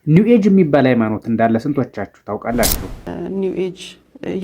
ኒው ኤጅ የሚባል ሃይማኖት እንዳለ ስንቶቻችሁ ታውቃላችሁ? ኒው ኤጅ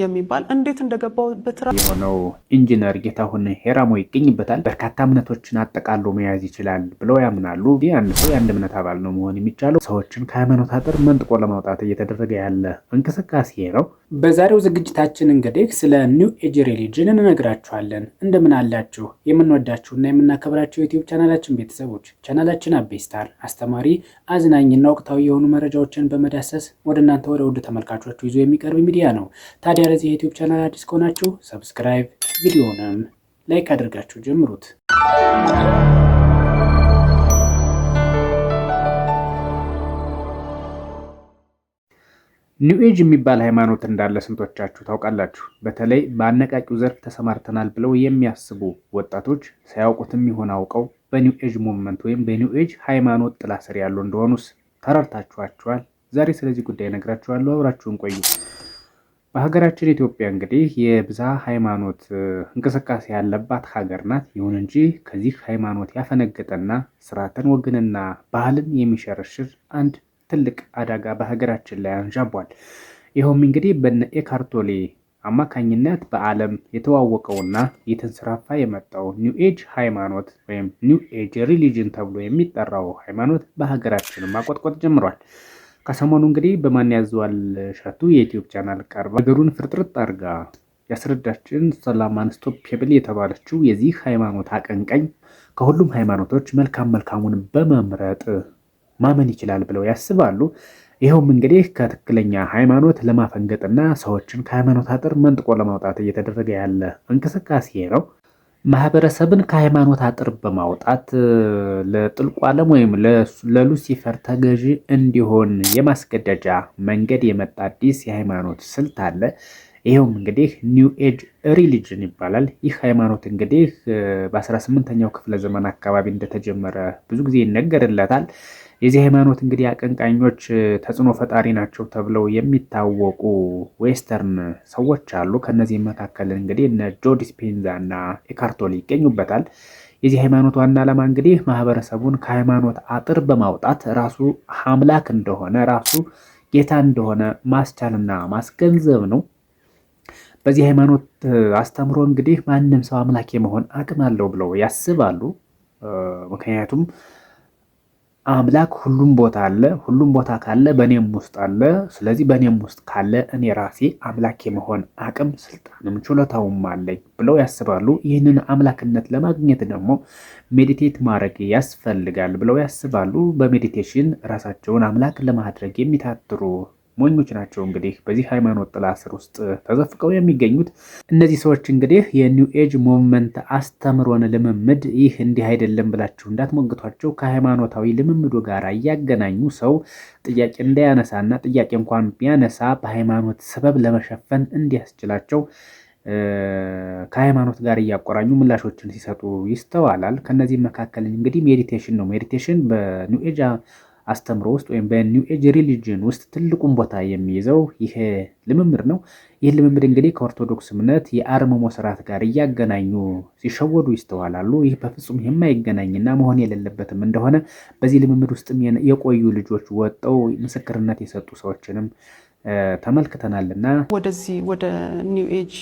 የሚባል እንዴት እንደገባው በትራስ የሆነው ኢንጂነር ጌታሁን ሄራሞ ይገኝበታል። በርካታ እምነቶችን አጠቃሎ መያዝ ይችላል ብለው ያምናሉ። አንድ ሰው የአንድ እምነት አባል ነው መሆን የሚቻለው ሰዎችን ከሃይማኖት አጥር መንጥቆ ለማውጣት እየተደረገ ያለ እንቅስቃሴ ነው። በዛሬው ዝግጅታችን እንግዲህ ስለ ኒው ኤጅ ሪሊጅን እንነግራችኋለን። እንደምን አላችሁ የምንወዳችሁና የምናከብራችሁ ዩቲዩብ ቻናላችን ቤተሰቦች። ቻናላችን አቤ ስታር አስተማሪ፣ አዝናኝና ወቅታዊ የሆኑ መረጃዎችን በመዳሰስ ወደ እናንተ ወደ ውድ ተመልካቾቹ ይዞ የሚቀርብ ሚዲያ ነው። ታዲያ ለዚህ ዩቲዩብ ቻናል አዲስ ከሆናችሁ ሰብስክራይብ፣ ቪዲዮንም ላይክ አድርጋችሁ ጀምሩት። ኒው ኤጅ የሚባል ሃይማኖት እንዳለ ስንቶቻችሁ ታውቃላችሁ? በተለይ በአነቃቂው ዘርፍ ተሰማርተናል ብለው የሚያስቡ ወጣቶች ሳያውቁትም ይሆን አውቀው በኒው ኤጅ ሙቭመንት ወይም በኒው ኤጅ ሃይማኖት ጥላ ስር ያሉ እንደሆኑስ ተረድታችኋቸዋል? ዛሬ ስለዚህ ጉዳይ እነግራችኋለሁ። አብራችሁን ቆዩ። በሀገራችን ኢትዮጵያ እንግዲህ የብዝሃ ሃይማኖት እንቅስቃሴ ያለባት ሀገር ናት። ይሁን እንጂ ከዚህ ሃይማኖት ያፈነገጠና ስርዓትን ወግንና ባህልን የሚሸረሽር አንድ ትልቅ አደጋ በሀገራችን ላይ አንዣቧል። ይኸውም እንግዲህ በነ ኤካርት ቶሌ አማካኝነት በዓለም የተዋወቀውና የተንሰራፋ የመጣው ኒው ኤጅ ሃይማኖት ወይም ኒው ኤጅ ሪሊጅን ተብሎ የሚጠራው ሃይማኖት በሀገራችን ማቆጥቆጥ ጀምሯል። ከሰሞኑ እንግዲህ በማን ያዘዋል እሸቱ የዩቲዩብ ቻናል ቀርባ ነገሩን ፍርጥርጥ አድርጋ ያስረዳችን ሰላም አንስቶፔብል የተባለችው የዚህ ሃይማኖት አቀንቃኝ ከሁሉም ሃይማኖቶች መልካሙን በመምረጥ ማመን ይችላል ብለው ያስባሉ። ይኸውም እንግዲህ ከትክክለኛ ሃይማኖት ለማፈንገጥና ሰዎችን ከሃይማኖት አጥር መንጥቆ ለማውጣት እየተደረገ ያለ እንቅስቃሴ ነው። ማህበረሰብን ከሃይማኖት አጥር በማውጣት ለጥልቁ ዓለም ወይም ለሉሲፈር ተገዢ እንዲሆን የማስገደጃ መንገድ የመጣ አዲስ የሃይማኖት ስልት አለ። ይኸውም እንግዲህ ኒው ኤጅ ሪሊጅን ይባላል። ይህ ሃይማኖት እንግዲህ በ18ኛው ክፍለ ዘመን አካባቢ እንደተጀመረ ብዙ ጊዜ ይነገርለታል። የዚህ ሃይማኖት እንግዲህ አቀንቃኞች ተጽዕኖ ፈጣሪ ናቸው ተብለው የሚታወቁ ዌስተርን ሰዎች አሉ። ከነዚህ መካከል እንግዲህ እነ ጆ ዲስፔንዛ እና ኤካርት ቶሌ ይገኙበታል። የዚህ ሃይማኖት ዋና ዓላማ እንግዲህ ማህበረሰቡን ከሃይማኖት አጥር በማውጣት ራሱ አምላክ እንደሆነ ራሱ ጌታ እንደሆነ ማስቻልና ማስገንዘብ ነው። በዚህ ሃይማኖት አስተምሮ እንግዲህ ማንም ሰው አምላክ የመሆን አቅም አለው ብለው ያስባሉ። ምክንያቱም አምላክ ሁሉም ቦታ አለ። ሁሉም ቦታ ካለ በእኔም ውስጥ አለ። ስለዚህ በእኔም ውስጥ ካለ እኔ ራሴ አምላክ የመሆን አቅም፣ ስልጣንም ችሎታውም አለኝ ብለው ያስባሉ። ይህንን አምላክነት ለማግኘት ደግሞ ሜዲቴት ማድረግ ያስፈልጋል ብለው ያስባሉ። በሜዲቴሽን ራሳቸውን አምላክ ለማድረግ የሚታትሩ ሞኞች ናቸው እንግዲህ በዚህ ሃይማኖት ጥላ ስር ውስጥ ተዘፍቀው የሚገኙት። እነዚህ ሰዎች እንግዲህ የኒው ኤጅ ሙቭመንት አስተምሮን ልምምድ ይህ እንዲህ አይደለም ብላችሁ እንዳትሞግቷቸው ከሃይማኖታዊ ልምምዱ ጋር እያገናኙ ሰው ጥያቄ እንዳያነሳና ጥያቄ እንኳን ቢያነሳ በሃይማኖት ሰበብ ለመሸፈን እንዲያስችላቸው ከሃይማኖት ጋር እያቆራኙ ምላሾችን ሲሰጡ ይስተዋላል። ከነዚህ መካከል እንግዲህ ሜዲቴሽን ነው። ሜዲቴሽን በኒው ኤጅ አስተምሮ ውስጥ ወይም በኒው ኤጅ ሪሊጅን ውስጥ ትልቁን ቦታ የሚይዘው ይሄ ልምምድ ነው። ይህ ልምምድ እንግዲህ ከኦርቶዶክስ እምነት የአርምሞ ስርዓት ጋር እያገናኙ ሲሸወዱ ይስተዋላሉ። ይህ በፍጹም የማይገናኝና መሆን የሌለበትም እንደሆነ በዚህ ልምምድ ውስጥም የቆዩ ልጆች ወጠው ምስክርነት የሰጡ ሰዎችንም ተመልክተናልና ወደዚህ ወደ ኒው ኤጅ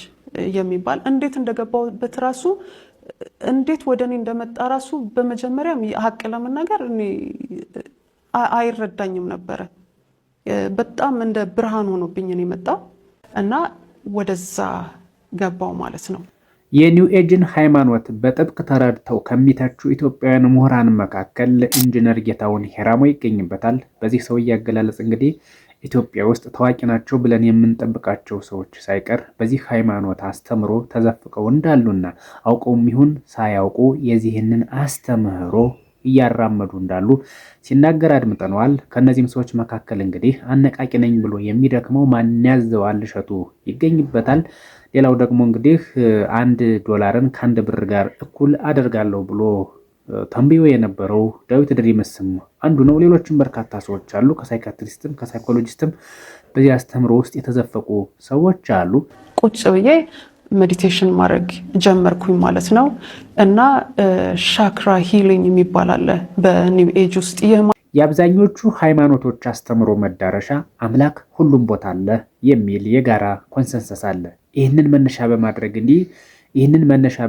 የሚባል እንዴት እንደገባውበት ራሱ እንዴት ወደ እኔ እንደመጣ ራሱ በመጀመሪያም ሀቅ ለመናገር እኔ አይረዳኝም ነበረ። በጣም እንደ ብርሃን ሆኖብኝ ነው የመጣው እና ወደዛ ገባው ማለት ነው። የኒው ኤጅን ሃይማኖት በጥብቅ ተረድተው ከሚተቹ ኢትዮጵያውያን ምሁራን መካከል ኢንጂነር ጌታሁን ሄራሞ ይገኝበታል። በዚህ ሰውዬ አገላለጽ እንግዲህ ኢትዮጵያ ውስጥ ታዋቂ ናቸው ብለን የምንጠብቃቸው ሰዎች ሳይቀር በዚህ ሃይማኖት አስተምሮ ተዘፍቀው እንዳሉና አውቀውም ይሁን ሳያውቁ የዚህንን አስተምህሮ እያራመዱ እንዳሉ ሲናገር አድምጠነዋል። ከነዚህም ሰዎች መካከል እንግዲህ አነቃቂ ነኝ ብሎ የሚደክመው ማን ያዘዋል እሸቱ ይገኝበታል። ሌላው ደግሞ እንግዲህ $1 ከአንድ ብር ጋር እኩል አደርጋለሁ ብሎ ተንብዮ የነበረው ዳዊት ድሪምስም አንዱ ነው። ሌሎችም በርካታ ሰዎች አሉ። ከሳይካትሪስትም ከሳይኮሎጂስትም በዚህ አስተምሮ ውስጥ የተዘፈቁ ሰዎች አሉ። ቁጭ ብዬ ሜዲቴሽን ማድረግ ጀመርኩኝ ማለት ነው። እና ሻክራ ሂሊንግ የሚባል አለ በኒው ኤጅ ውስጥ። የአብዛኞቹ ሃይማኖቶች አስተምሮ መዳረሻ አምላክ ሁሉም ቦታ አለ የሚል የጋራ ኮንሰንሰስ አለ። ይህንን መነሻ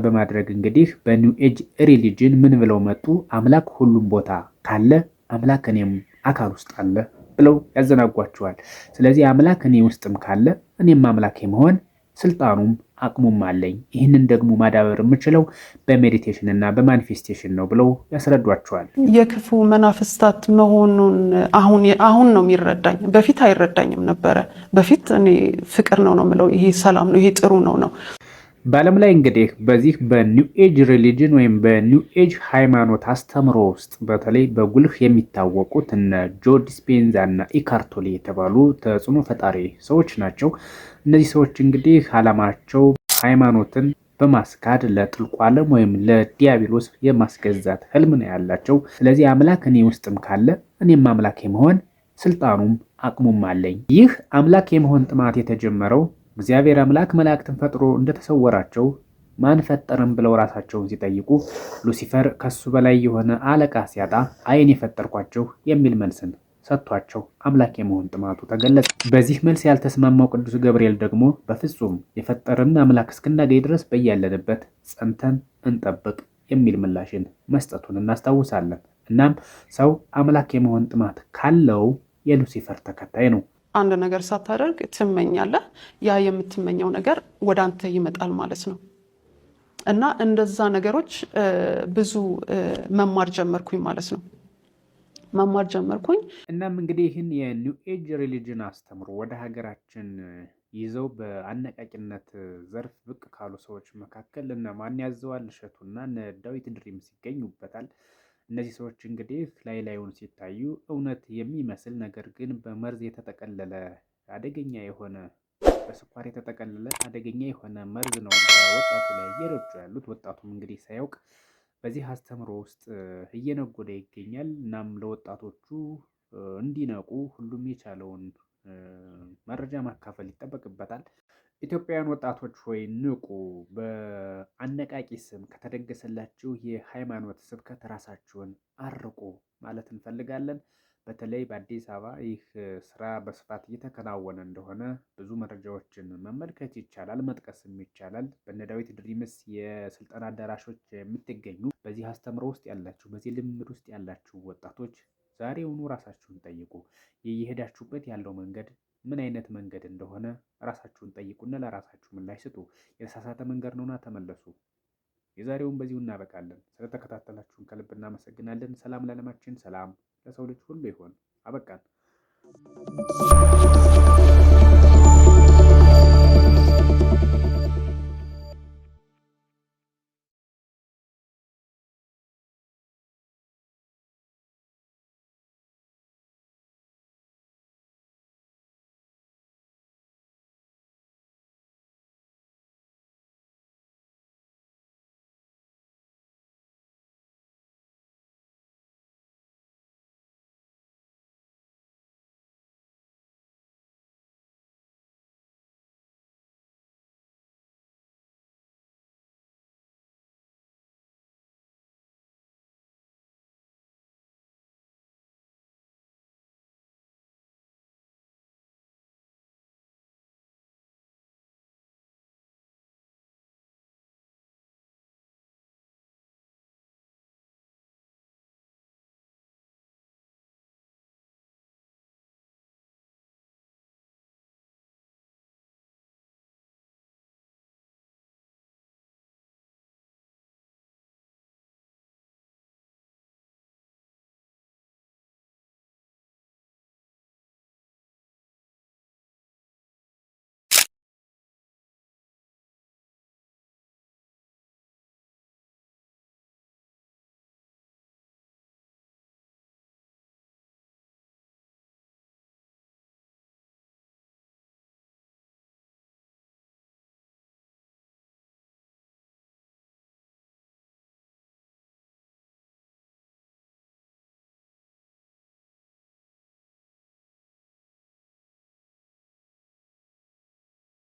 በማድረግ እንግዲህ በኒው ኤጅ ሪሊጅን ምን ብለው መጡ? አምላክ ሁሉም ቦታ ካለ አምላክ እኔም አካል ውስጥ አለ ብለው ያዘናጓቸዋል። ስለዚህ አምላክ እኔ ውስጥም ካለ እኔም አምላክ የመሆን ስልጣኑም አቅሙም አለኝ። ይህንን ደግሞ ማዳበር የምችለው በሜዲቴሽን እና በማኒፌስቴሽን ነው ብለው ያስረዷቸዋል። የክፉ መናፍስታት መሆኑን አሁን ነው የሚረዳኝ። በፊት አይረዳኝም ነበረ። በፊት እኔ ፍቅር ነው የምለው፣ ይሄ ሰላም ነው፣ ይሄ ጥሩ ነው። በዓለም ላይ እንግዲህ በዚህ በኒው ኤጅ ሪሊጅን ወይም በኒው ኤጅ ሃይማኖት አስተምሮ ውስጥ በተለይ በጉልህ የሚታወቁት እነ ጆ ዲስፔንዛ እና ኢካርቶሌ የተባሉ ተጽዕኖ ፈጣሪ ሰዎች ናቸው። እነዚህ ሰዎች እንግዲህ ዓላማቸው ሃይማኖትን በማስካድ ለጥልቁ ዓለም ወይም ለዲያብሎስ የማስገዛት ህልም ነው ያላቸው። ስለዚህ አምላክ እኔ ውስጥም ካለ እኔም አምላክ የመሆን ስልጣኑም አቅሙም አለኝ። ይህ አምላክ የመሆን ጥማት የተጀመረው እግዚአብሔር አምላክ መላእክትን ፈጥሮ እንደተሰወራቸው ማን ፈጠረም ብለው ራሳቸውን ሲጠይቁ ሉሲፈር ከሱ በላይ የሆነ አለቃ ሲያጣ አይን የፈጠርኳቸው የሚል መልስን ሰጥቷቸው አምላክ የመሆን ጥማቱ ተገለጸ። በዚህ መልስ ያልተስማማው ቅዱስ ገብርኤል ደግሞ በፍጹም የፈጠረን አምላክ እስክናገኝ ድረስ በያለንበት ጸንተን እንጠብቅ የሚል ምላሽን መስጠቱን እናስታውሳለን። እናም ሰው አምላክ የመሆን ጥማት ካለው የሉሲፈር ተከታይ ነው። አንድ ነገር ሳታደርግ ትመኛለህ። ያ የምትመኘው ነገር ወደ አንተ ይመጣል ማለት ነው። እና እንደዛ ነገሮች ብዙ መማር ጀመርኩኝ ማለት ነው። እናም እንግዲህ ይህን የኒው ኤጅ ሪሊጅን አስተምሮ ወደ ሀገራችን ይዘው በአነቃቂነት ዘርፍ ብቅ ካሉ ሰዎች መካከል እነ ማን ያዘዋል እሸቱና እነ ዳዊት ድሪምስ ይገኙበታል። እነዚህ ሰዎች እንግዲህ ላዩን ሲታዩ እውነት የሚመስል ነገር ግን በመርዝ የተጠቀለለ አደገኛ የሆነ በስኳር የተጠቀለለ አደገኛ የሆነ መርዝ ነው በወጣቱ ላይ እየረጩ ያሉት። ወጣቱም እንግዲህ ሳያውቅ በዚህ አስተምሮ ውስጥ እየነጎደ ይገኛል። እናም ለወጣቶቹ እንዲነቁ ሁሉም የቻለውን መረጃ ማካፈል ይጠበቅበታል። ኢትዮጵያውያን ወጣቶች ሆይ ንቁ! በአነቃቂ ስም ከተደገሰላችሁ የሃይማኖት ስብከት ራሳችሁን አርቁ ማለት እንፈልጋለን። በተለይ በአዲስ አበባ ይህ ስራ በስፋት እየተከናወነ እንደሆነ ብዙ መረጃዎችን መመልከት ይቻላል፣ መጥቀስም ይቻላል። በነ ዳዊት ድሪምስ የስልጠና አዳራሾች የምትገኙ በዚህ አስተምሮ ውስጥ ያላችሁ፣ በዚህ ልምድ ውስጥ ያላችሁ ወጣቶች ዛሬውኑ ራሳችሁን ጠይቁ። የሄዳችሁበት ያለው መንገድ ምን አይነት መንገድ እንደሆነ ራሳችሁን ጠይቁና ለራሳችሁ ምላሽ ስጡ። የተሳሳተ መንገድ ነውና ተመለሱ። የዛሬውን በዚሁ እናበቃለን። ስለተከታተላችሁን ከልብ እናመሰግናለን። ሰላም ለዓለማችን፣ ሰላም ለሰው ልጅ ሁሉ ይሆን። አበቃን።